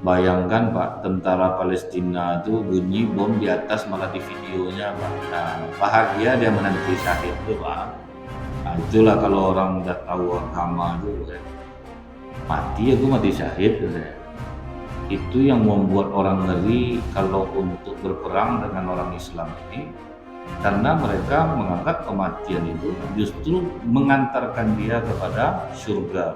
Bayangkan Pak, tentara Palestina itu bunyi bom di atas malah di videonya Pak. Nah, bahagia dia menanti syahid itu Pak. Nah, itulah kalau orang udah tahu agama itu mati aku mati syahid gitu ya. Itu yang membuat orang ngeri kalau untuk berperang dengan orang Islam ini, karena mereka menganggap kematian itu justru mengantarkan dia kepada surga.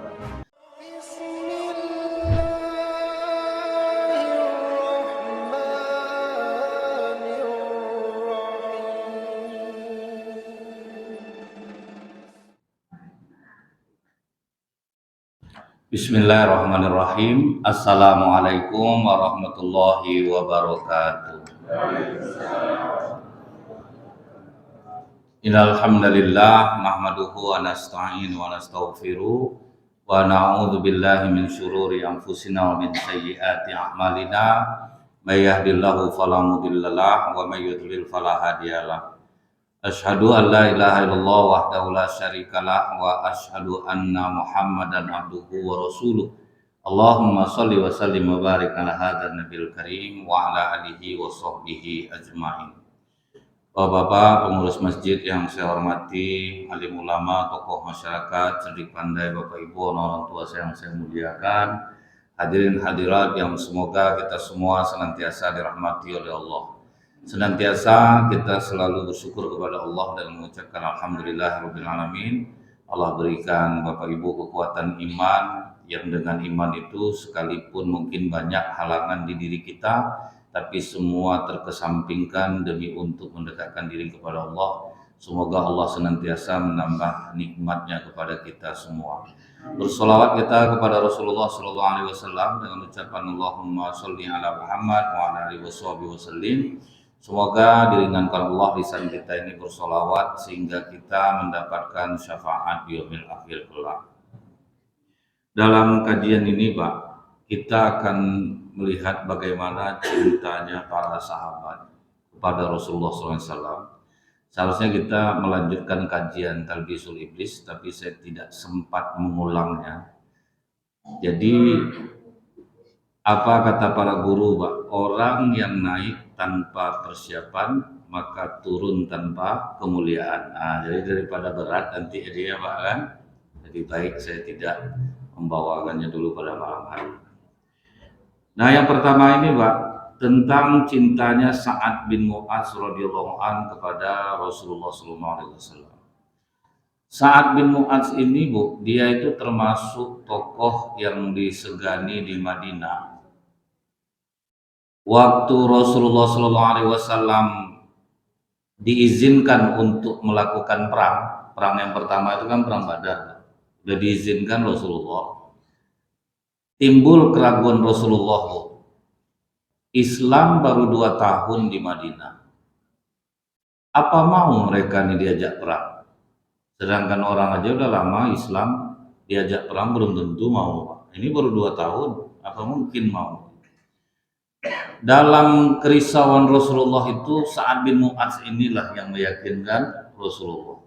Bismillahirrahmanirrahim. Assalamualaikum warahmatullahi wabarakatuh. Innal hamdalillah nahmaduhu wa nasta'inu wa nastaghfiruh wa na'udzu billahi min syururi anfusina wa min sayyiati a'malina. May yahdihillahu fala mudhillalah wa may yudlil fala hadiyalah. Asyhadu an la ilaha illallah wahdahu la syarikalah wa asyhadu anna Muhammadan abduhu wa rasuluh. Allahumma shalli wa sallim wa barik ala hadzal nabiyil karim wa ala alihi wa sahbihi ajmain. Bapak-bapak pengurus masjid yang saya hormati, alim ulama, tokoh masyarakat, cerdik pandai, Bapak Ibu, orang tua saya yang saya muliakan, hadirin hadirat yang semoga kita semua senantiasa dirahmati oleh Allah. Senantiasa kita selalu bersyukur kepada Allah dan mengucapkan alhamdulillahirabbil alamin. Allah berikan Bapak Ibu kekuatan iman, yang dengan iman itu sekalipun mungkin banyak halangan di diri kita, tapi semua terkesampingkan demi untuk mendekatkan diri kepada Allah. Semoga Allah senantiasa menambah nikmatnya kepada kita semua. Bersolawat kita kepada Rasulullah SAW dengan ucapan Allahumma sholli ala Muhammad wa ala alihi wasallim. Semoga diringankan Allah lisan kita ini bersolawat sehingga kita mendapatkan syafaat di yaumil akhir kelak. Dalam kajian ini Pak, kita akan melihat bagaimana cintanya para sahabat kepada Rasulullah SAW. Seharusnya kita melanjutkan kajian Talbisul Iblis, tapi saya tidak sempat mengulangnya. Jadi apa kata para guru Pak? Orang yang naik tanpa persiapan maka turun tanpa kemuliaan. Nah, jadi daripada berat nanti dia Pak kan, jadi baik saya tidak membawakannya dulu pada malam hari. Nah, yang pertama ini Pak, tentang cintanya Sa'ad bin Mu'adz radhiyallahu an kepada Rasulullah SAW. Sa'ad bin Mu'adz ini Bu, dia itu termasuk tokoh yang disegani di Madinah. Waktu Rasulullah SAW diizinkan untuk melakukan perang yang pertama itu kan perang Badar, sudah diizinkan Rasulullah. Timbul keraguan Rasulullah, Islam baru 2 tahun di Madinah, apa mau mereka nih diajak perang? Sedangkan orang aja udah lama Islam, diajak perang belum tentu mau. Ini baru 2 tahun, apa mungkin mau? Dalam kerisauan Rasulullah itu, Sa'ad bin Mu'adz inilah yang meyakinkan Rasulullah.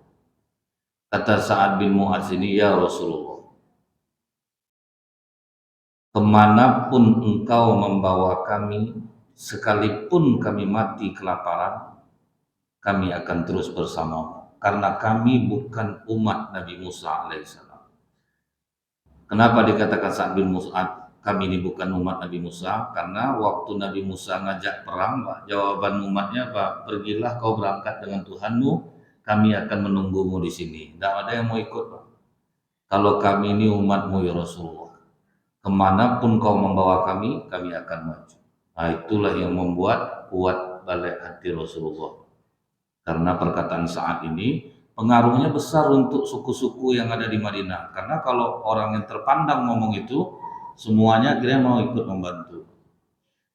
Kata Sa'ad bin Mu'adz ini, ya Rasulullah, kemanapun engkau membawa kami, sekalipun kami mati kelaparan, kami akan terus bersamamu, karena kami bukan umat Nabi Musa alaihissalam. Kenapa dikatakan Sa'ad bin Mu'adz kami ini bukan umat Nabi Musa? Karena waktu Nabi Musa ngajak perang, Pak, jawaban umatnya Pak, pergilah kau berangkat dengan Tuhanmu, kami akan menunggumu di sini. Tidak ada yang mau ikut Pak. Kalau kami ini umatmu ya Rasulullah, kemanapun kau membawa kami, kami akan maju. Nah, itulah yang membuat kuat balik hati Rasulullah. Karena perkataan Sa'ad ini pengaruhnya besar untuk suku-suku yang ada di Madinah. Karena kalau orang yang terpandang ngomong itu, semuanya akhirnya mau ikut membantu.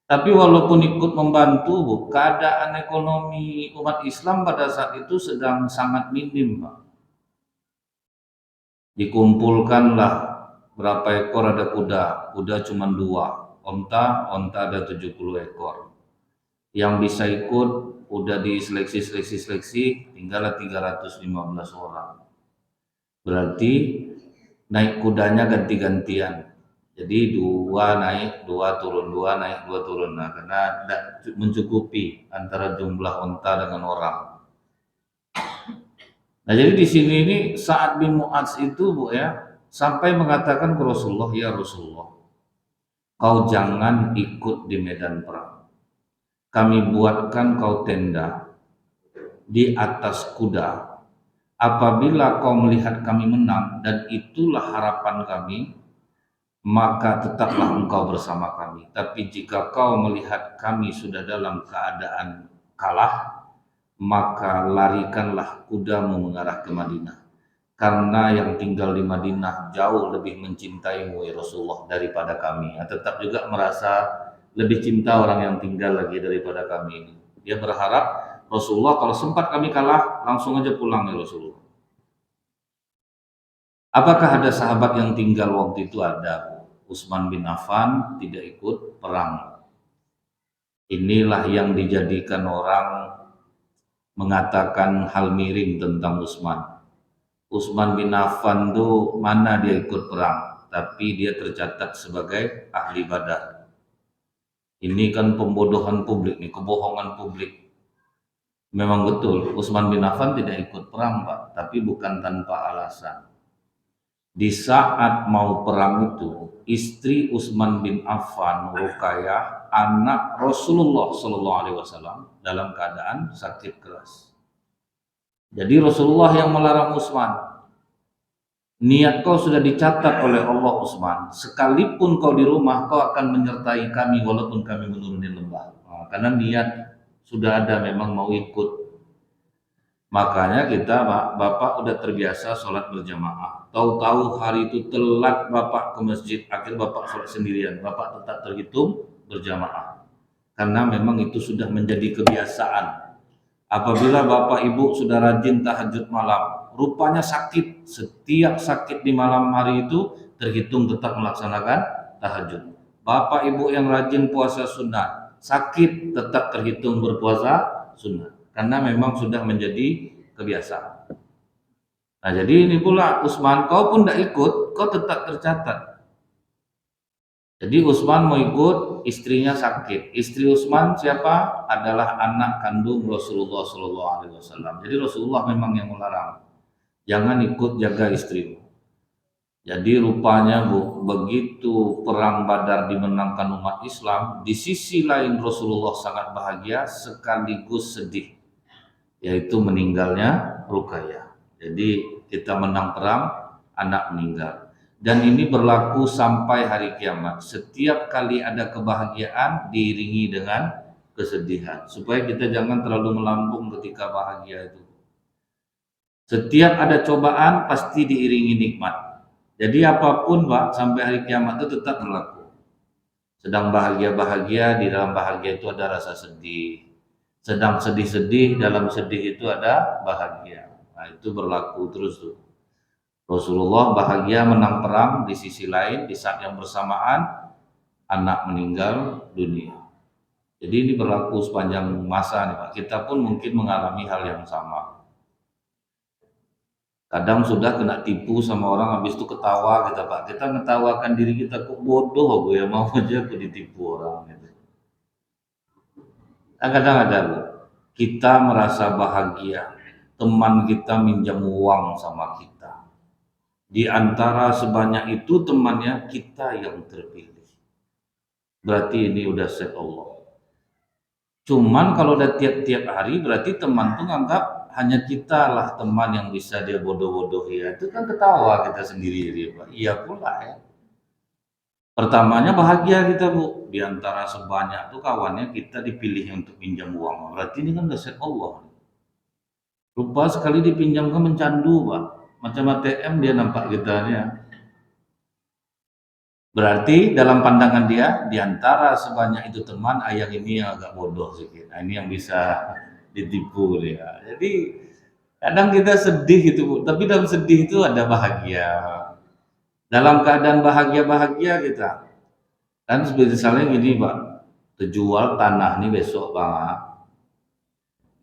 Tapi walaupun ikut membantu, Bu, keadaan ekonomi umat Islam pada saat itu sedang sangat minim, Pak. Dikumpulkanlah berapa ekor ada kuda cuma 2, onta ada 70 ekor. Yang bisa ikut udah diseleksi, tinggallah 315 orang. Berarti naik kudanya ganti-gantian. Jadi dua naik, dua turun, dua naik, dua turun. Nah, karena tidak mencukupi antara jumlah unta dengan orang. Nah, jadi di sini ini Sa'ad bin Mu'adz itu Bu ya, sampai mengatakan ke Rasulullah, ya Rasulullah, kau jangan ikut di medan perang. Kami buatkan kau tenda di atas kuda. Apabila kau melihat kami menang dan itulah harapan kami, maka tetaplah engkau bersama kami. Tapi jika kau melihat kami sudah dalam keadaan kalah, maka larikanlah kudamu mengarah ke Madinah. Karena yang tinggal di Madinah jauh lebih mencintaimu ya Rasulullah daripada kami. Nah, tetap juga merasa lebih cinta orang yang tinggal lagi daripada kami ini. Dia berharap Rasulullah kalau sempat kami kalah langsung aja pulang ya Rasulullah. Apakah ada sahabat yang tinggal waktu itu? Ada. Utsman bin Affan tidak ikut perang. Inilah yang dijadikan orang mengatakan hal miring tentang Utsman. Utsman bin Affan itu mana dia ikut perang, tapi dia tercatat sebagai ahli Badar. Ini kan pembodohan publik nih, kebohongan publik. Memang betul, Utsman bin Affan tidak ikut perang, Pak, tapi bukan tanpa alasan. Di saat mau perang itu, istri Utsman bin Affan, Ruqayyah, anak Rasulullah Shallallahu Alaihi Wasallam dalam keadaan sakit keras. Jadi Rasulullah yang melarang Utsman. Niat kau sudah dicatat oleh Allah Utsman. Sekalipun kau di rumah, kau akan menyertai kami walaupun kami menuruni lembah. Nah, karena niat sudah ada memang mau ikut. Makanya kita Bapak udah terbiasa sholat berjamaah. Tahu-tahu hari itu telat Bapak ke masjid, akhir Bapak sholat sendirian. Bapak tetap terhitung berjamaah. Karena memang itu sudah menjadi kebiasaan. Apabila Bapak Ibu sudah rajin tahajud malam, rupanya sakit. Setiap sakit di malam hari itu terhitung tetap melaksanakan tahajud. Bapak Ibu yang rajin puasa sunnah, sakit tetap terhitung berpuasa sunnah. Karena memang sudah menjadi kebiasaan. Nah, jadi ini pula Utsman, kau pun tidak ikut, kau tetap tercatat. Jadi Utsman mau ikut, istrinya sakit. Istri Utsman siapa? Adalah anak kandung Rasulullah Shallallahu Alaihi Wasallam. Jadi Rasulullah memang yang melarang, jangan ikut jaga istrimu. Jadi rupanya Bu, begitu perang Badar dimenangkan umat Islam, di sisi lain Rasulullah sangat bahagia sekaligus sedih, yaitu meninggalnya Ruqayyah. Jadi kita menang perang, anak meninggal. Dan ini berlaku sampai hari kiamat. Setiap kali ada kebahagiaan diiringi dengan kesedihan. Supaya kita jangan terlalu melambung ketika bahagia itu. Setiap ada cobaan pasti diiringi nikmat. Jadi apapun Pak, sampai hari kiamat itu tetap berlaku. Sedang bahagia-bahagia, di dalam bahagia itu ada rasa sedih. Sedang sedih-sedih, dalam sedih itu ada bahagia. Nah, itu berlaku terus tuh. Rasulullah bahagia menang perang, di sisi lain di saat yang bersamaan anak meninggal dunia. Jadi ini berlaku sepanjang masa nih Pak. Kita pun mungkin mengalami hal yang sama. Kadang sudah kena tipu sama orang, habis itu ketawa kita Pak. Kita ngetawakan diri kita, kok bodoh gue ya, mau aja aku ditipu orang gitu. Kadang ada Bu, kita merasa bahagia, teman kita minjam uang sama kita. Di antara sebanyak itu temannya kita yang terpilih. Berarti ini udah set Allah. Cuman kalau udah tiap-tiap hari berarti teman tuh nganggap hanya kita lah teman yang bisa dia bodoh-bodohi. Ya, itu kan ketawa kita sendiri dia Pak. Iya pula ya. Pertamanya bahagia kita Bu, di antara sebanyak tuh kawannya kita dipilih untuk pinjam uang. Berarti ini kan udah set Allah. Lupa sekali dipinjamkan mencandu Pak. Macam ATM dia nampak kita ya. Berarti dalam pandangan dia, di antara sebanyak itu teman, ayah ini yang agak bodoh sedikit. Nah, ini yang bisa ditipu dia. Jadi kadang kita sedih gitu Bu, tapi dalam sedih itu ada bahagia. Dalam keadaan bahagia-bahagia kita. Kan seperti misalnya gini Pak, terjual tanah nih besok Bang.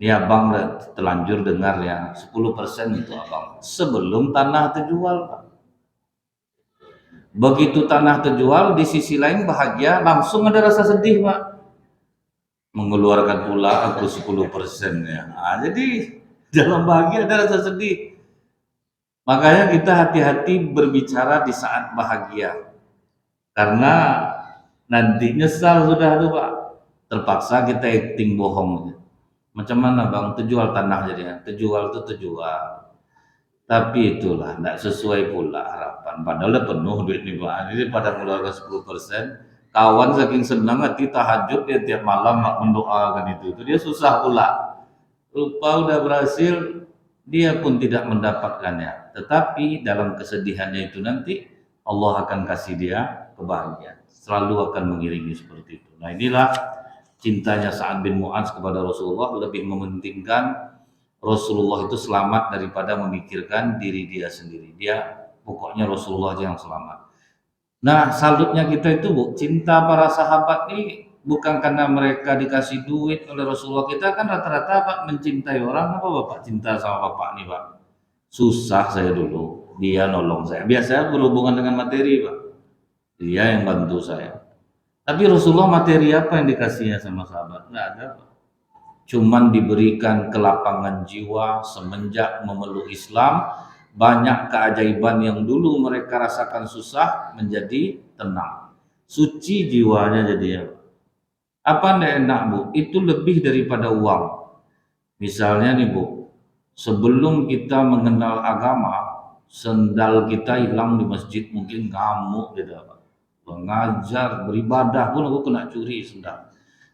Ini Abang terlanjur dengar ya, 10% itu Abang. Sebelum tanah terjual Pak. Begitu tanah terjual, di sisi lain bahagia, langsung ada rasa sedih, Pak. Mengeluarkan pula aku 10% ya. Nah, jadi dalam bahagia ada rasa sedih. Makanya kita hati-hati berbicara di saat bahagia. Karena nanti nyesal sudah tuh, Pak. Terpaksa kita acting bohong. Macam mana Bang? Terjual tanah jadinya. Terjual tuh terjual. Tapi itulah tidak sesuai pula harapan. Padahal udah penuh duit nih Pak. Ini pada mengeluarkan 10%. Kawan saking senang hati tahajud dia tiap malam mendoakan itu dia susah pula. Lupa udah berhasil, dia pun tidak mendapatkannya. Tetapi dalam kesedihannya itu nanti Allah akan kasih dia kebahagiaan. Selalu akan mengiringi seperti itu. Nah inilah cintanya Sa'ad bin Mu'adz kepada Rasulullah, lebih mementingkan Rasulullah itu selamat daripada memikirkan diri dia sendiri. Dia pokoknya Rasulullah aja yang selamat. Nah, salutnya kita itu Bu, cinta para sahabat ini bukan karena mereka dikasih duit oleh Rasulullah. Kita kan rata-rata Pak mencintai orang apa Bapak cinta sama Bapak nih Pak? Susah saya dulu, dia nolong saya. Biasanya berhubungan dengan materi Pak. Dia yang bantu saya. Tapi Rasulullah materi apa yang dikasihnya sama sahabat? Nggak ada Pak. Cuman diberikan kelapangan jiwa semenjak memeluk Islam, banyak keajaiban yang dulu mereka rasakan susah menjadi tenang, suci jiwanya jadinya. Apa ndak enak Bu? Itu lebih daripada uang. Misalnya nih Bu, sebelum kita mengenal agama, sendal kita hilang di masjid mungkin ngamuk gitu Pak. Mengajar, beribadah pun aku kena curi sendal.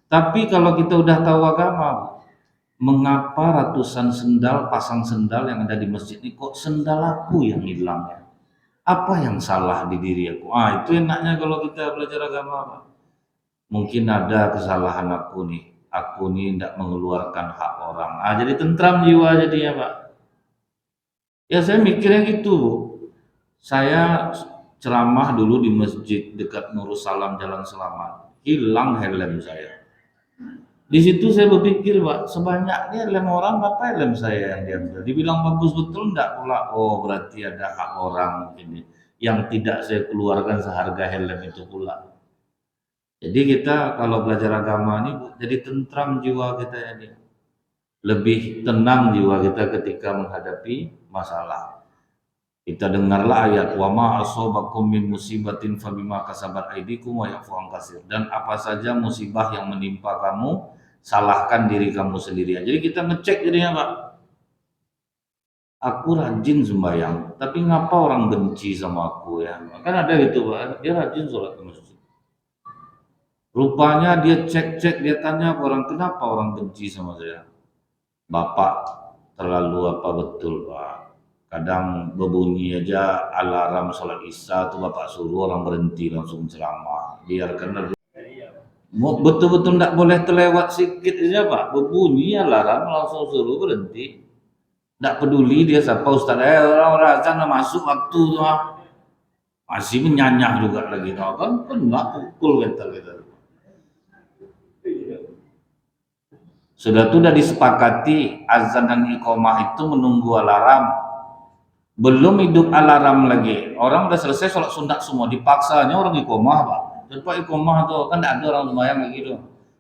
Tapi kalau kita udah tahu agama, Bu, mengapa ratusan sendal, pasang sendal yang ada di masjid ini kok sendal aku yang hilang ya? Apa yang salah di diri aku? Ah, itu enaknya kalau kita belajar agama, Pak. Mungkin ada kesalahan aku nih. Aku nih tidak mengeluarkan hak orang. Ah, jadi tentram jiwa jadinya, Pak. Ya saya mikirnya gitu, Bu. Saya ceramah dulu di masjid dekat Nurussalam Jalan Selamat. Hilang helm saya. Di situ saya berpikir Pak, sebanyaknya lem orang apa lem saya yang diambil. Dibilang bagus betul enggak pula. Oh berarti ada hak orang ini yang tidak saya keluarkan seharga helm itu pula. Jadi kita kalau belajar agama ini jadi tentram jiwa kita ini. Lebih tenang jiwa kita ketika menghadapi masalah. Kita dengarlah ayat wa ma asobakum min musibatin fabima kasabat aydikum wa ya'fu an katsir. Dan apa saja musibah yang menimpa kamu, salahkan diri kamu sendiri. Jadi kita ngecek jadinya Pak. Aku rajin sembahyang, tapi ngapa orang benci sama aku ya? Kan ada gitu Pak, dia rajin sholat ke masjid. Rupanya dia cek-cek, dia tanya orang kenapa orang benci sama saya. Bapak terlalu apa betul Pak? Kadang berbunyi aja alarm sholat isya tuh bapak suruh orang berhenti langsung ceramah. Biarkan betul-betul tidak boleh terlewat sedikit aja Pak. Berbunyi alarm langsung suruh berhenti. Tidak peduli dia siapa Ustaz. Orang-orang azan masuk waktu tuh masih menyanyah juga lagi. Kan kena pukul mental kita. Sudah disepakati azan dan iqomah itu menunggu alarm. Belum hidup alarm lagi. Orang udah selesai sholat sunat semua, dipaksanya orang iqomah Pak. Dan Pak iqomah tuh kan tidak ada orang sembahyang lagi tuh.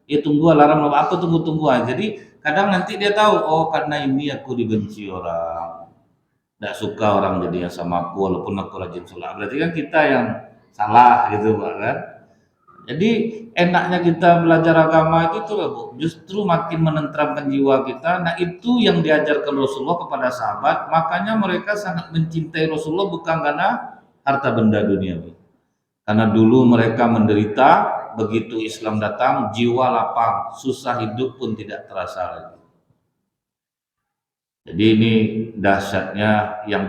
Dia tunggu alarm apa tunggu aja. Jadi kadang nanti dia tahu oh karena ini aku dibenci orang. Tidak suka orang jadinya sama aku walaupun aku rajin sholat. Berarti kan kita yang salah gitu Pak kan. Jadi enaknya kita belajar agama itu tuh Bu, justru makin menenteramkan jiwa kita. Nah itu yang diajarkan Rasulullah kepada sahabat. Makanya mereka sangat mencintai Rasulullah bukan karena harta benda dunia, Bu. Karena dulu mereka menderita, begitu Islam datang, jiwa lapang, susah hidup pun tidak terasa lagi. Jadi ini dahsyatnya yang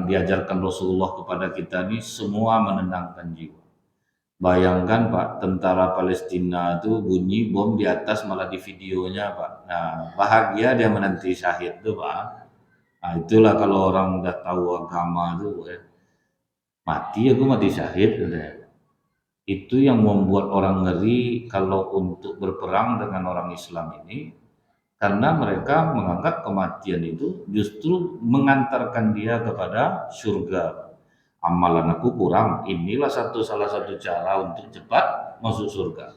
diajarkan Rasulullah kepada kita ini semua menenangkan jiwa. Bayangkan Pak, tentara Palestina itu bunyi bom di atas malah di videonya Pak. Nah, bahagia dia menanti syahid tuh Pak. Nah, itulah kalau orang udah tahu agama tuh ya. Mati syahid gitu. Itu yang membuat orang ngeri kalau untuk berperang dengan orang Islam ini karena mereka menganggap kematian itu justru mengantarkan dia kepada surga. amalan aku kurang. Inilah salah satu cara untuk cepat masuk surga.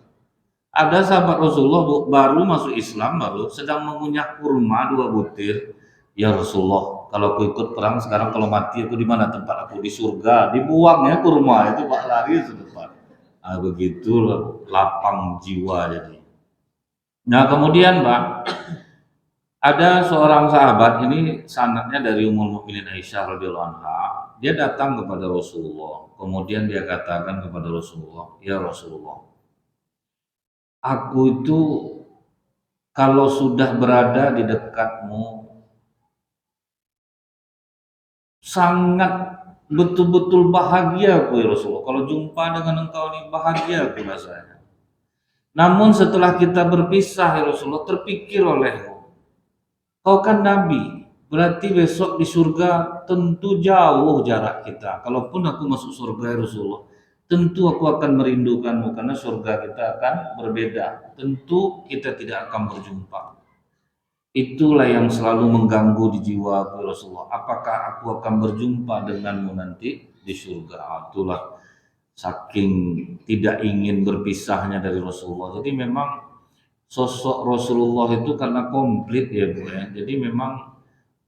Ada sahabat Rasulullah baru masuk Islam, baru sedang mengunyah kurma 2 butir. Ya Rasulullah, kalau aku ikut perang sekarang, kalau mati aku di mana tempat aku? Di surga. Dibuangnya kurma itu Pak, lari ke depan. Nah, begitu lapang jiwa jadi. Nah kemudian Pak, ada seorang sahabat, ini sanadnya dari Ummul Mukminin Aisyah radhiyallahu anha. Dia datang kepada Rasulullah. Kemudian dia katakan kepada Rasulullah, "Ya Rasulullah, aku itu kalau sudah berada di dekatmu sangat betul-betul bahagia aku ya Rasulullah. Kalau jumpa dengan engkau ini bahagia aku rasanya. Namun setelah kita berpisah ya Rasulullah, terpikir olehku, kau kan Nabi, berarti besok di surga tentu jauh jarak kita. Kalaupun aku masuk surga ya Rasulullah, tentu aku akan merindukanmu karena surga kita akan berbeda. Tentu kita tidak akan berjumpa. Itulah yang selalu mengganggu di jiwa aku Rasulullah. Apakah aku akan berjumpa denganmu nanti di surga? Itulah saking tidak ingin berpisahnya dari Rasulullah. Jadi memang sosok Rasulullah itu karena komplit ya Bu ya. Jadi memang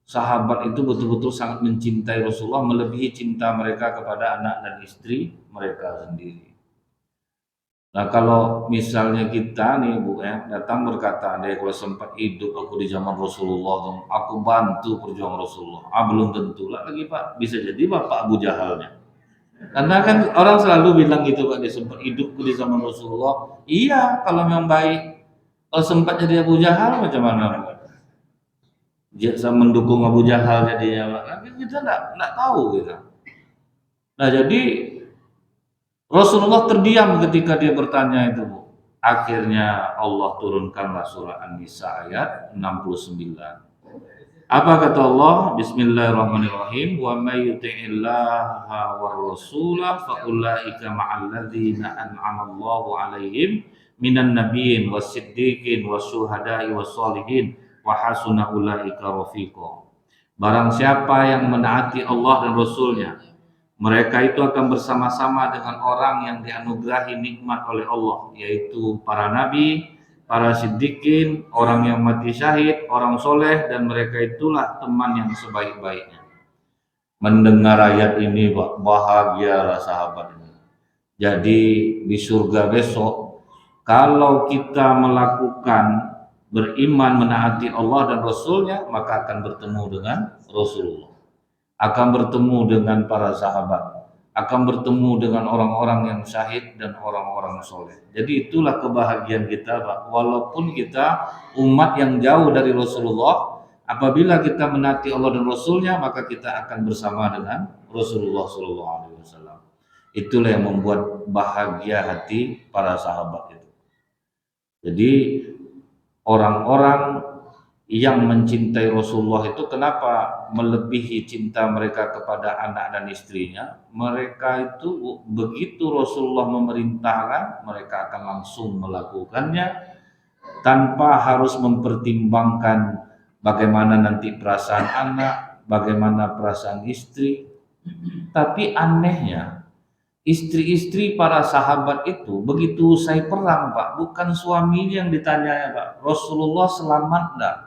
sahabat itu betul-betul sangat mencintai Rasulullah, melebihi cinta mereka kepada anak dan istri mereka sendiri. Nah kalau misalnya kita nih Bu ya datang berkata, deh kalau sempat hidup aku di zaman Rasulullah, aku bantu perjuangan Rasulullah. Belum tentu lah lagi Pak, bisa jadi Bapak Abu Jahalnya. Karena kan orang selalu bilang gitu Pak, dia sempat hidupku di zaman Rasulullah. Iya kalau memang baik. Kalau sempat jadi Abu Jahal macam mana Pak? Dia mendukung Abu Jahal jadinya Pak. Kan kita nggak tahu kita. Nah jadi Rasulullah terdiam ketika dia bertanya itu Bu. Akhirnya Allah turunkanlah surah An-Nisa ayat 69. Apa kata Allah? Bismillahirrahmanirrahim. Wa may yuti'illaha war rasulah fa ulaika ma'al ladzina an'ama Allahu 'alaihim minan nabiyyin was-siddiqin wasyuhada'i was-sholihin wa hasuna ulaika rafiqa. Barang siapa yang menaati Allah dan Rasulnya, mereka itu akan bersama-sama dengan orang yang dianugerahi nikmat oleh Allah, yaitu para nabi, para siddiqin, orang yang mati syahid, orang soleh, dan mereka itulah teman yang sebaik-baiknya. Mendengar ayat ini bahagialah sahabat ini. Jadi di surga besok, kalau kita melakukan beriman menaati Allah dan Rasulnya, maka akan bertemu dengan Rasulullah, akan bertemu dengan para sahabat, akan bertemu dengan orang-orang yang syahid dan orang-orang soleh. Jadi itulah kebahagiaan kita Pak. Walaupun kita umat yang jauh dari Rasulullah, apabila kita menaati Allah dan Rasulnya, maka kita akan bersama dengan Rasulullah SAW. Itulah yang membuat bahagia hati para sahabat itu. Jadi orang-orang yang mencintai Rasulullah itu kenapa melebihi cinta mereka kepada anak dan istrinya? Mereka itu begitu Rasulullah memerintahkan, mereka akan langsung melakukannya tanpa harus mempertimbangkan bagaimana nanti perasaan anak, bagaimana perasaan istri. Tapi anehnya, istri-istri para sahabat itu begitu usai perang Pak, bukan suaminya yang ditanya ya Pak, Rasulullah selamat enggak?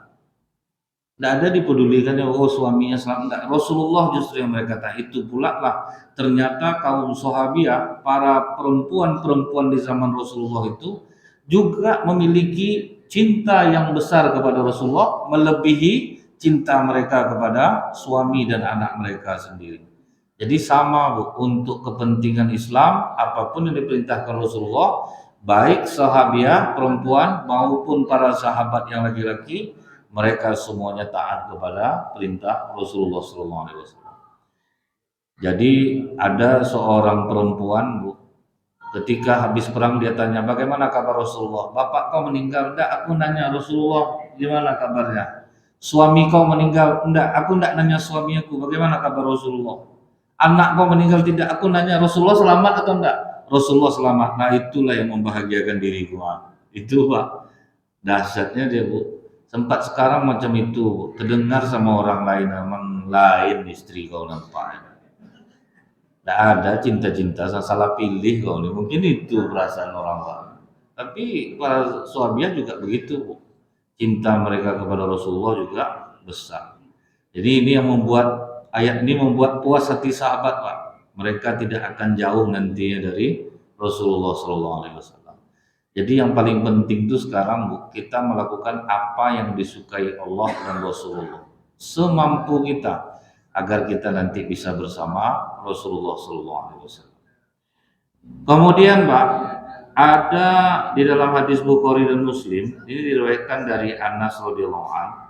Tidak ada dipedulikannya, oh suaminya selamat enggak. Rasulullah justru yang mereka kata. Itu pula lah ternyata kaum sahabiah, para perempuan-perempuan di zaman Rasulullah itu juga memiliki cinta yang besar kepada Rasulullah, melebihi cinta mereka kepada suami dan anak mereka sendiri. Jadi sama Bu, untuk kepentingan Islam apapun yang diperintahkan Rasulullah, baik sahabiah perempuan maupun para sahabat yang laki-laki, mereka semuanya taat kepada perintah Rasulullah SAW. Jadi ada seorang perempuan Bu, ketika habis perang dia tanya, bagaimana kabar Rasulullah? Bapak kau meninggal? Enggak, aku nanya Rasulullah gimana kabarnya. Suami kau meninggal? Enggak, aku enggak nanya suami aku, bagaimana kabar Rasulullah. Anak kau meninggal? Tidak, aku nanya Rasulullah selamat atau enggak. Rasulullah selamat. Nah itulah yang membahagiakan diriku. Itu Pak, dahsyatnya dia Bu. Sempat sekarang macam itu, terdengar sama orang lain, memang lain istri kau nampak. Tidak ada cinta-cinta, salah pilih kau nih. Mungkin itu perasaan orang Pak. Tapi para Swabian juga begitu, Bu. Cinta mereka kepada Rasulullah juga besar. Jadi ini yang membuat ayat ini membuat puas hati sahabat, Pak. Mereka tidak akan jauh nantinya dari Rasulullah SAW. Jadi yang paling penting itu sekarang, Bu, kita melakukan apa yang disukai Allah dan Rasulullah semampu kita agar kita nanti bisa bersama Rasulullah SAW. Kemudian, Pak, ada di dalam hadis Bukhari dan Muslim, ini diriwayatkan dari Anas radhiyallahu anhu.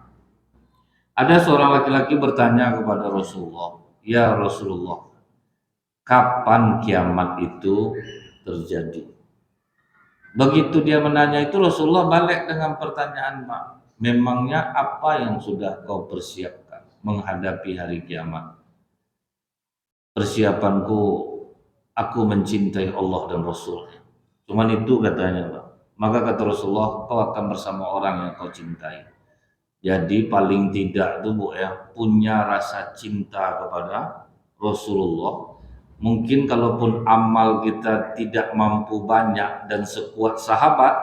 Ada seorang laki-laki bertanya kepada Rasulullah, "Ya Rasulullah, kapan kiamat itu terjadi?" Begitu dia menanya itu, Rasulullah balik dengan pertanyaan, Pak, "Memangnya apa yang sudah kau persiapkan menghadapi hari kiamat?" "Persiapanku, aku mencintai Allah dan Rasulnya." Cuman itu katanya, Pak. Maka kata Rasulullah, kau akan bersama orang yang kau cintai. Jadi paling tidak itu, Bu, ya, punya rasa cinta kepada Rasulullah. Mungkin kalaupun amal kita tidak mampu banyak dan sekuat sahabat,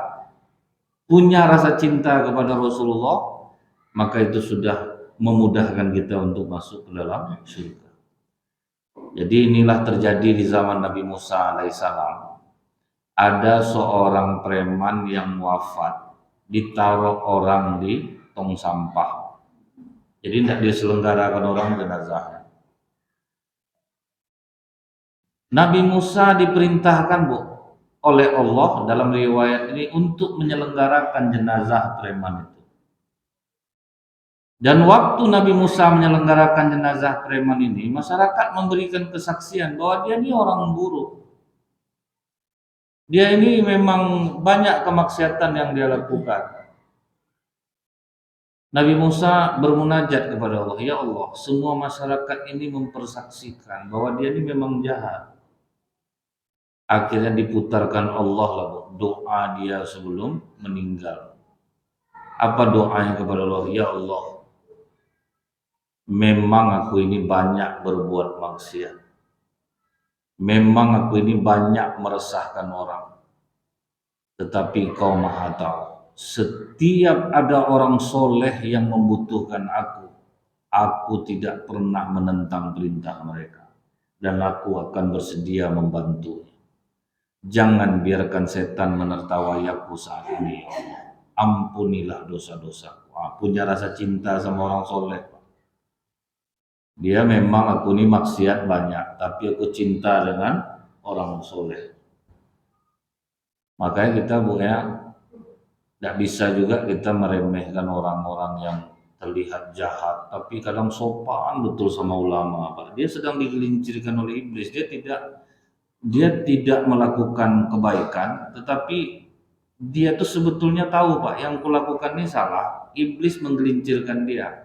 punya rasa cinta kepada Rasulullah, maka itu sudah memudahkan kita untuk masuk ke dalam surga. Jadi inilah terjadi di zaman Nabi Musa alaihissalam. Ada seorang preman yang wafat, ditaruh orang di tong sampah. Jadi tidak diselenggarakan orang jenazahnya. Nabi Musa diperintahkan, Bu, oleh Allah dalam riwayat ini untuk menyelenggarakan jenazah preman itu. Dan waktu Nabi Musa menyelenggarakan jenazah preman ini, masyarakat memberikan kesaksian bahwa dia ini orang buruk. Dia ini memang banyak kemaksiatan yang dia lakukan. Nabi Musa bermunajat kepada Allah, "Ya Allah, semua masyarakat ini mempersaksikan bahwa dia ini memang jahat." Akhirnya diputarkan Allah lah, doa dia sebelum meninggal. Apa doanya kepada Allah? "Ya Allah, memang aku ini banyak berbuat maksiat. Memang aku ini banyak meresahkan orang. Tetapi Kau Maha Tahu. Setiap ada orang soleh yang membutuhkan aku tidak pernah menentang perintah mereka. Dan aku akan bersedia membantu. Jangan biarkan setan menertawai aku saat ini, ya Allah. Ampunilah dosa-dosaku." Punya rasa cinta sama orang soleh. Dia memang aku ini maksiat banyak, tapi aku cinta dengan orang soleh. Makanya kita, Bu, ya, tidak bisa juga kita meremehkan orang-orang yang terlihat jahat, tapi kadang sopan betul sama ulama, Pak. Dia sedang digelincirkan oleh iblis. Dia tidak melakukan kebaikan, tetapi dia tuh sebetulnya tahu, Pak, yang kulakukan ini salah. Iblis menggelincirkan dia.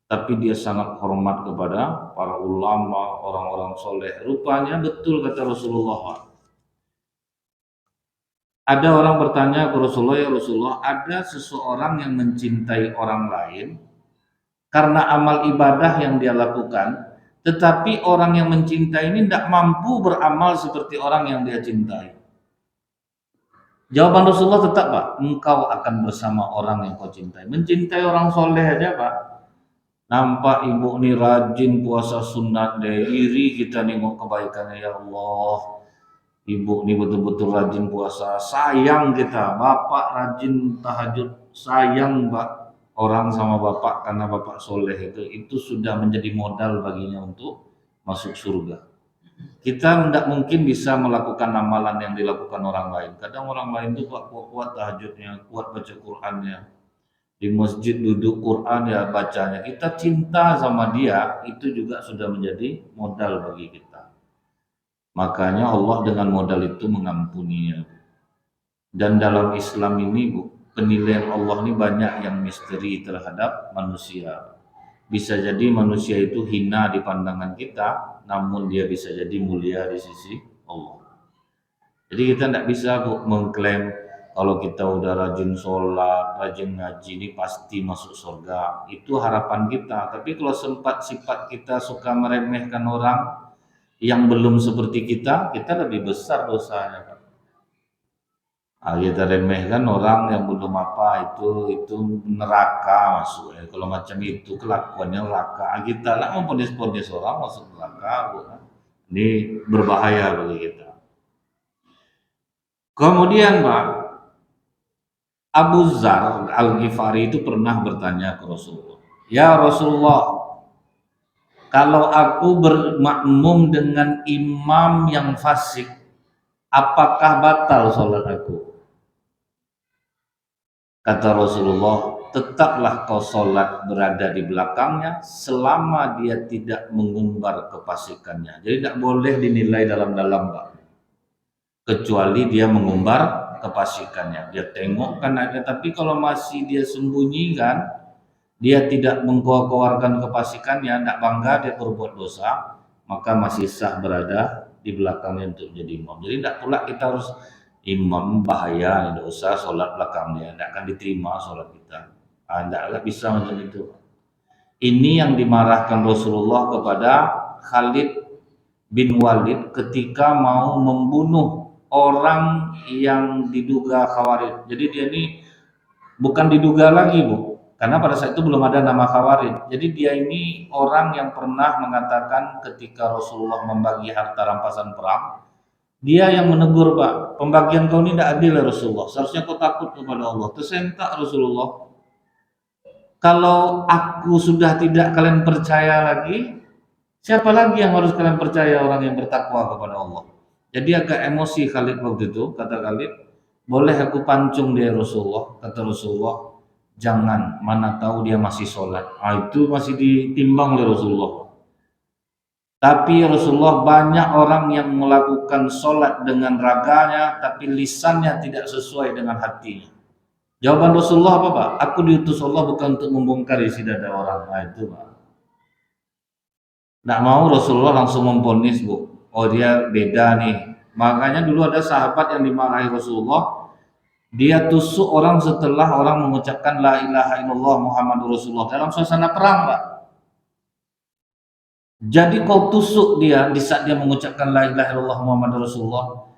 Tapi dia sangat hormat kepada para ulama, orang-orang soleh. Rupanya betul kata Rasulullah, Pak. Ada orang bertanya ke Rasulullah, "Ya Rasulullah, ada seseorang yang mencintai orang lain karena amal ibadah yang dia lakukan, tetapi orang yang mencintai ini tidak mampu beramal seperti orang yang dia cintai." Jawaban Rasulullah tetap, Pak, engkau akan bersama orang yang kau cintai. Mencintai orang soleh aja, Pak. Nampak ibu nih rajin puasa sunat deh, iri kita nengok kebaikannya, ya Allah. Ibu nih betul-betul rajin puasa, sayang kita. Bapak rajin tahajud, sayang Pak orang sama bapak karena bapak soleh itu sudah menjadi modal baginya untuk masuk surga. Kita tidak mungkin bisa melakukan amalan yang dilakukan orang lain. Kadang orang lain itu kuat tahajudnya, kuat baca Qur'annya, di masjid duduk Quran ya bacanya. Kita cinta sama dia, itu juga sudah menjadi modal bagi kita. Makanya Allah dengan modal itu mengampuninya. Dan dalam Islam ini, Bu, penilaian Allah ini banyak yang misteri terhadap manusia. Bisa jadi manusia itu hina di pandangan kita, namun dia bisa jadi mulia di sisi Allah. Jadi kita tidak bisa, Bu, mengklaim kalau kita udah rajin sholat, rajin ngaji ini pasti masuk surga. Itu harapan kita. Tapi kalau sempat sifat kita suka meremehkan orang, yang belum seperti kita lebih besar dosanya, Pak. Kita remehkan orang yang belum apa itu neraka masuk ya. Kalau macam itu kelakuannya neraka. Kita lah memponis-ponis orang masuk neraka, bukan? Ini berbahaya bagi kita. Kemudian Pak, Abu Dzar Al-Ghifari itu pernah bertanya ke Rasulullah, "Ya Rasulullah, kalau aku bermakmum dengan imam yang fasik, apakah batal sholat aku?" Kata Rasulullah, "Tetaplah kau sholat berada di belakangnya selama dia tidak mengumbar kefasikannya." Jadi tidak boleh dinilai dalam-dalam, Pak. Kecuali dia mengumbar kefasikannya. Dia tengok kan ada, tapi kalau masih dia sembunyikan, dia tidak mengkeluarkan kefasikannya, tidak bangga dia berbuat dosa, maka masih sah berada di belakangnya untuk jadi imam. Jadi tidak pula kita harus imam bahaya, tidak usah sholat belakangnya, tidak akan diterima sholat kita. Tidak bisa macam itu. Ini yang dimarahkan Rasulullah kepada Khalid bin Walid ketika mau membunuh orang yang diduga Khawarij. Jadi dia ini bukan diduga lagi, Bu, karena pada saat itu belum ada nama Khawarij. Jadi dia ini orang yang pernah mengatakan ketika Rasulullah membagi harta rampasan perang, dia yang menegur, "Pak, pembagian kau ini tidak adil ya Rasulullah, seharusnya kau takut kepada Allah." Tersentak Rasulullah, "Kalau aku sudah tidak kalian percaya lagi, siapa lagi yang harus kalian percaya, orang yang bertakwa kepada Allah?" Jadi agak emosi Khalid waktu itu, kata Khalid, "Boleh aku pancung dia Rasulullah?" Kata Rasulullah, "Jangan, mana tahu dia masih sholat." Itu masih ditimbang oleh Rasulullah. Tapi Rasulullah, banyak orang yang melakukan sholat dengan raganya, tapi lisannya tidak sesuai dengan hatinya. Jawaban Rasulullah apa, Pak? "Aku diutus Allah bukan untuk membongkar isi dada orang." Nah itu, Pak. Nggak mau Rasulullah langsung memvonis, Bu. Oh dia beda nih. Makanya dulu ada sahabat yang dimarahi Rasulullah. Dia tusuk orang setelah orang mengucapkan la ilaha illallah Muhammadur Rasulullah dalam suasana perang, Pak. Jadi kau tusuk dia di saat dia mengucapkan la ilaha illallah Muhammadur Rasulullah.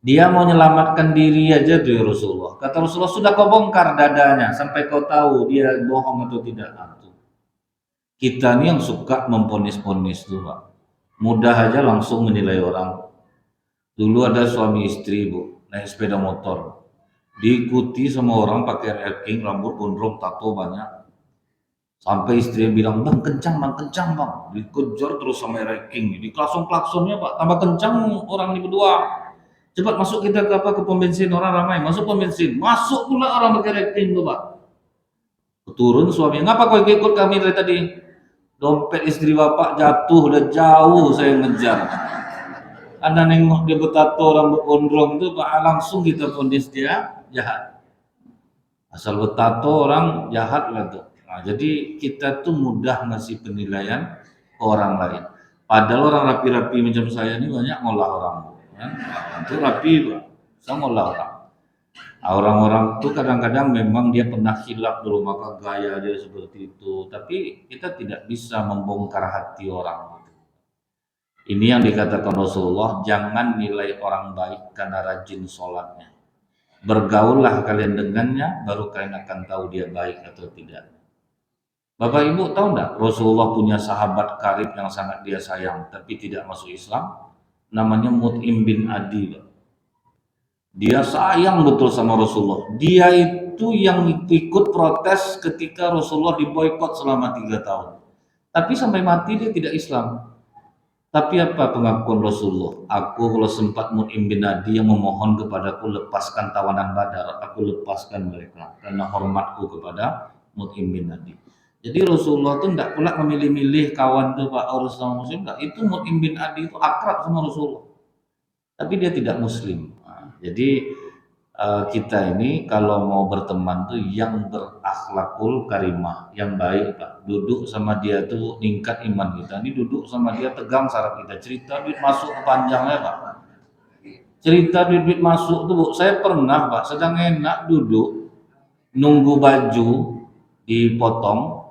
Dia mau menyelamatkan diri aja tuh ya Rasulullah. Kata Rasulullah, "Sudah kau bongkar dadanya sampai kau tahu dia bohong atau tidak." Nah, tuh. Kita nih yang suka memponis-ponis tuh, Pak. Mudah aja langsung menilai orang. Dulu ada suami istri, Bu, naik sepeda motor. Diikuti sama orang pakai ranking, rambut gondrong, tato banyak. Sampai istri bilang, "Bang, kencang bang, kencang bang." Dikejar terus sama ranking. Di klakson-klaksonnya, Pak, tambah kencang orang ini berdua. "Cepat masuk kita ke apa, ke pom bensin, orang ramai." Masuk pom bensin, masuk pula orang pakai ranking tuh, Pak. Turun suami, "Ngapa kau ikut kami dari tadi?" "Dompet istri bapak jatuh, udah jauh saya ngejar." Anda nengok dia bertato rambut gondrong itu, Pak, langsung kita vonis dia jahat. Asal bertato orang jahat lah tuh. Nah, jadi kita tuh mudah ngasih penilaian ke orang lain. Padahal orang rapi-rapi macam saya ini banyak ngolah orang, ya. Itu rapi, Pak. Saya ngolah orang. Nah, orang-orang tuh kadang-kadang memang dia pernah hilaf dulu, maka gaya dia seperti itu. Tapi kita tidak bisa membongkar hati orang. Ini yang dikatakan Rasulullah, jangan nilai orang baik karena rajin sholatnya. Bergaullah kalian dengannya, baru kalian akan tahu dia baik atau tidak. Bapak Ibu tahu enggak, Rasulullah punya sahabat karib yang sangat dia sayang, tapi tidak masuk Islam. Namanya Mut'im bin Adi. Dia sayang betul sama Rasulullah. Dia itu yang ikut protes ketika Rasulullah diboikot selama 3 tahun. Tapi sampai mati dia tidak Islam. Tapi apa pengakuan Rasulullah? "Aku kalau sempat Mut'im bin Adi yang memohon kepadaku, lepaskan tawanan Badar, aku lepaskan mereka karena hormatku kepada Mut'im bin Adi." Jadi Rasulullah itu tidak pula memilih-milih kawan tuh, Pak, harus sama Muslim, enggak. Itu Mut'im bin Adi itu akrab sama Rasulullah, tapi dia tidak Muslim. Nah, jadi kita ini kalau mau berteman tuh yang berakhlakul karimah, yang baik, Pak. Duduk sama dia tuh ningkat iman kita. Ini duduk sama dia tegang saraf kita. Cerita duit masuk panjangnya, Pak. Cerita duit masuk tuh, Bu. Saya pernah, Pak, sedang enak duduk nunggu baju dipotong.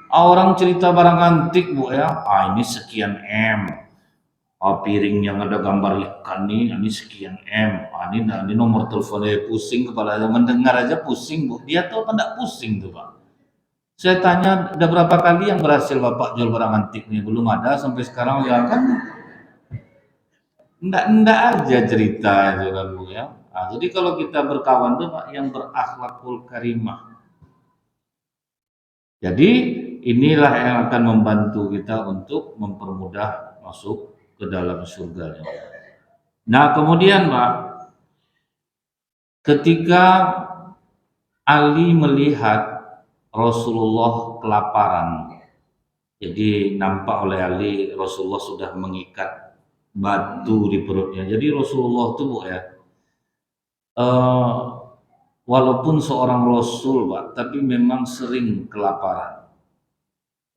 Orang cerita barang antik, Bu, ya. Ini sekian M. piring yang ada gambar ikan nih, ini sekian M, ini nomor teleponnya, pusing kepala, mendengar aja pusing Bu. Dia tuh apa enggak pusing tuh Pak? Saya tanya ada berapa kali yang berhasil Bapak jual barang antik nih? Belum ada sampai sekarang ya kan enggak aja cerita itu kan Bu ya. Nah, jadi kalau kita berkawan tuh Pak yang berakhlakul karimah. Jadi inilah yang akan membantu kita untuk mempermudah masuk ke dalam surga. Nah kemudian Pak, ketika Ali melihat Rasulullah kelaparan, jadi nampak oleh Ali Rasulullah sudah mengikat batu di perutnya. Jadi Rasulullah itu Bu ya, eh, walaupun seorang Rasul Pak, tapi memang sering kelaparan.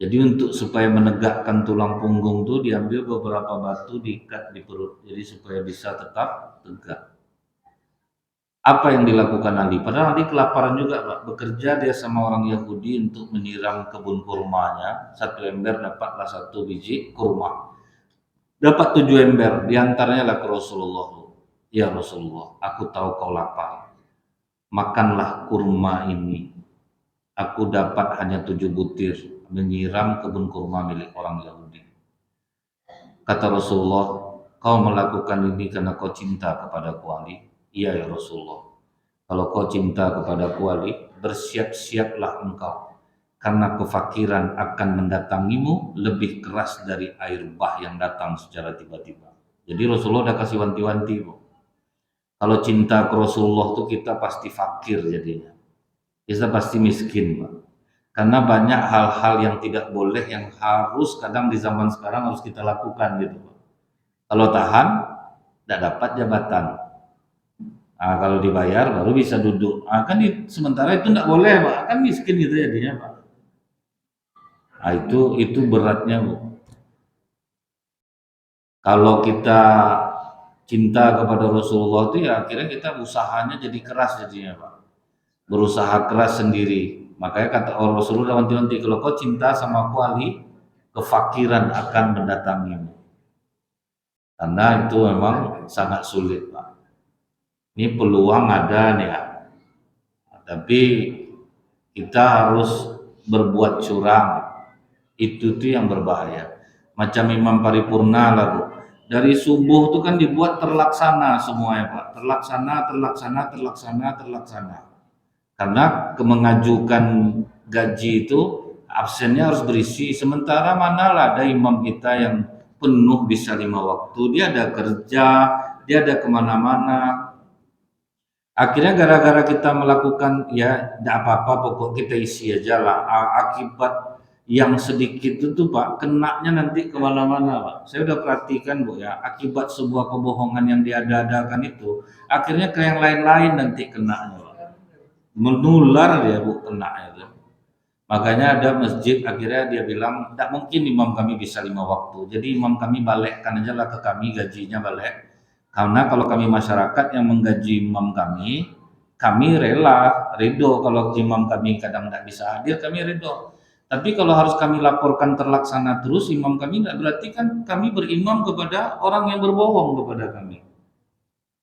Jadi untuk supaya menegakkan tulang punggung tuh diambil beberapa batu diikat di perut, jadi supaya bisa tetap tegak. Apa yang dilakukan Ali? Padahal Ali kelaparan juga Pak, bekerja dia sama orang Yahudi untuk menyiram kebun kurmanya, satu ember dapatlah 1 biji kurma. Dapat 7 ember, diantaranya lah ke Rasulullah. Ya Rasulullah, aku tahu kau lapar, makanlah kurma ini. Aku dapat hanya 7 butir, menyiram kebun kurma milik orang Yahudi. Kata Rasulullah, kau melakukan ini karena kau cinta kepada Ali? Iya ya Rasulullah. Kalau kau cinta kepada Ali, bersiap-siaplah engkau, karena kefakiran akan mendatangimu lebih keras dari air bah yang datang secara tiba-tiba. Jadi Rasulullah udah kasih wanti-wanti Bu. Kalau cinta ke Rasulullah tuh kita pasti fakir jadinya. Kita pasti miskin Pak. Karena banyak hal-hal yang tidak boleh yang harus kadang di zaman sekarang harus kita lakukan gitu Pak. Kalau tahan, tidak dapat jabatan. Nah, kalau dibayar baru bisa duduk. Nah, kan sementara itu tidak boleh Pak. Kan miskin gitu jadinya Pak. Nah, itu beratnya Bu. Kalau kita cinta kepada Rasulullah itu ya akhirnya kita usahanya jadi keras jadinya Pak. Berusaha keras sendiri. Makanya kata Allah Rasulullah nanti kalau kau cinta sama aku Ali, kefakiran akan mendatangimu. Karena itu memang sangat sulit Pak. Ini peluang ada nih ya. Tapi kita harus berbuat curang. Itu tuh yang berbahaya. Macam imam paripurna lah Bu. Dari subuh itu kan dibuat terlaksana semuanya Pak. Terlaksana. Karena mengajukan gaji itu absennya harus berisi. Sementara manalah ada imam kita yang penuh bisa 5 waktu. Dia ada kerja, dia ada kemana-mana. Akhirnya gara-gara kita melakukan ya tidak apa-apa pokok kita isi aja lah. Akibat yang sedikit itu Pak, kenaknya nanti kemana-mana Pak. Saya udah perhatikan Bu ya, akibat sebuah kebohongan yang diada-adakan itu, akhirnya ke yang lain-lain nanti kenaknya Pak. Menular dia Bu kenaknya itu. Makanya ada masjid akhirnya dia bilang, tidak mungkin imam kami bisa 5 waktu. Jadi imam kami balikkan aja lah ke kami gajinya balik. Karena kalau kami masyarakat yang menggaji imam kami rela, ridho kalau imam kami kadang tidak bisa hadir, kami ridho. Tapi kalau harus kami laporkan terlaksana terus imam kami tidak, berarti kan kami berimam kepada orang yang berbohong kepada kami.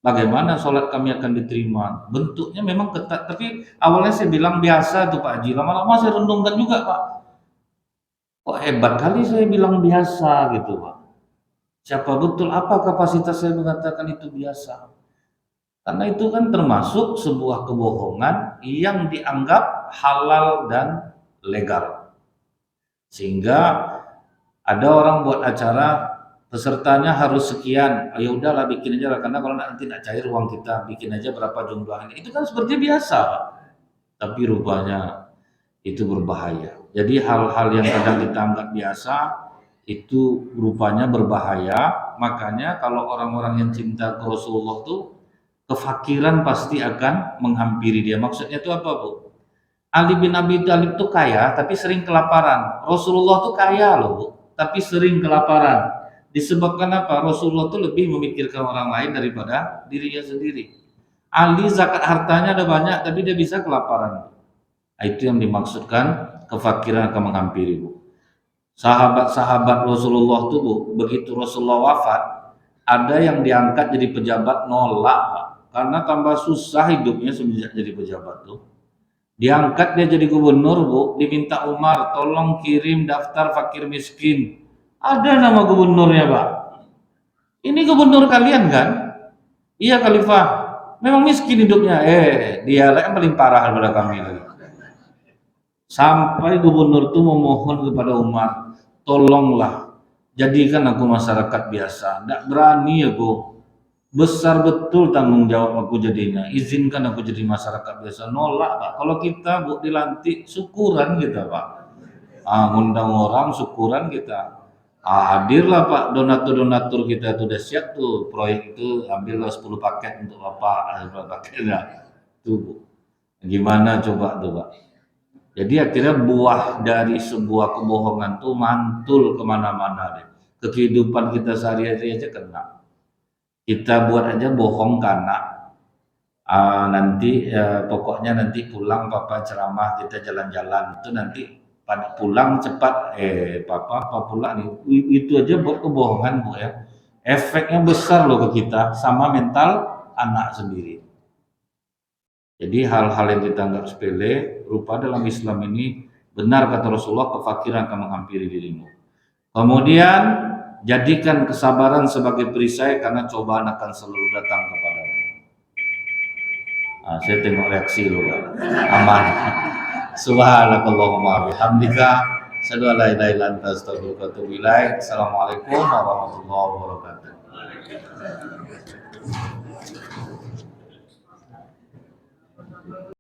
Bagaimana sholat kami akan diterima? Bentuknya memang ketat, tapi awalnya saya bilang biasa tuh Pak Haji, lama-lama saya renungkan juga Pak. Kok hebat kali saya bilang biasa gitu Pak. Siapa betul apa kapasitas saya mengatakan itu biasa? Karena itu kan termasuk sebuah kebohongan yang dianggap halal dan legal. Sehingga ada orang buat acara pesertanya harus sekian, ya udahlah bikin aja lah, karena kalau nanti tidak cair uang kita, bikin aja berapa jumlahnya. Itu kan seperti biasa, tapi rupanya itu berbahaya. Jadi hal-hal yang kadang kita anggap biasa itu rupanya berbahaya. Makanya kalau orang-orang yang cinta ke Rasulullah tuh kefakiran pasti akan menghampiri dia. Maksudnya itu apa Bu? Ali bin Abi Thalib tuh kaya tapi sering kelaparan. Rasulullah tuh kaya loh Bu, tapi sering kelaparan. Disebabkan apa? Rasulullah tuh lebih memikirkan orang lain daripada dirinya sendiri. Ali zakat hartanya ada banyak tapi dia bisa kelaparan. Nah, itu yang dimaksudkan kefakiran akan menghampiri Bu. Sahabat-sahabat Rasulullah tuh Bu, begitu Rasulullah wafat, ada yang diangkat jadi pejabat nolak Pak. Karena tambah susah hidupnya semenjak jadi pejabat tuh. Diangkat dia jadi gubernur Bu, diminta Umar tolong kirim daftar fakir miskin. Ada nama gubernurnya Pak. Ini gubernur kalian kan? Iya Khalifah. Memang miskin hidupnya. Dia yang paling parah daripada kami lagi. Sampai gubernur itu memohon kepada Umar, tolonglah jadikan aku masyarakat biasa. Tidak berani aku. Besar betul tanggung jawab aku jadinya. Izinkan aku jadi masyarakat biasa. Nolak Pak. Kalau kita Bu dilantik, syukuran kita Pak. Ngundang orang, syukuran kita. Hadirlah Pak, donatur-donatur kita itu udah siap tuh. Proyek itu ambillah 10 paket untuk Bapak. Paketnya. Tuh Bu. Gimana coba tuh Pak. Jadi akhirnya buah dari sebuah kebohongan tuh mantul kemana-mana deh. Ke kehidupan kita sehari-hari aja kena. Kita buat aja bohong karena nanti pokoknya nanti pulang papa ceramah kita jalan-jalan itu nanti pada pulang cepat papa pulang itu aja buat kebohongan Bu ya. Efeknya besar loh ke kita sama mental anak sendiri. Jadi hal-hal yang kita anggap sepele, rupa dalam Islam ini benar kata Rasulullah, kefakiran akan menghampiri dirimu. Kemudian jadikan kesabaran sebagai perisai karena cobaan akan selalu datang kepadamu. Saya tengok reaksi lu, aman. Subhanakallahumma bihamdika, asyhadu an la ilaha illa anta astaghfiruka wa atubu ilaik. Assalamualaikum warahmatullahi wabarakatuh.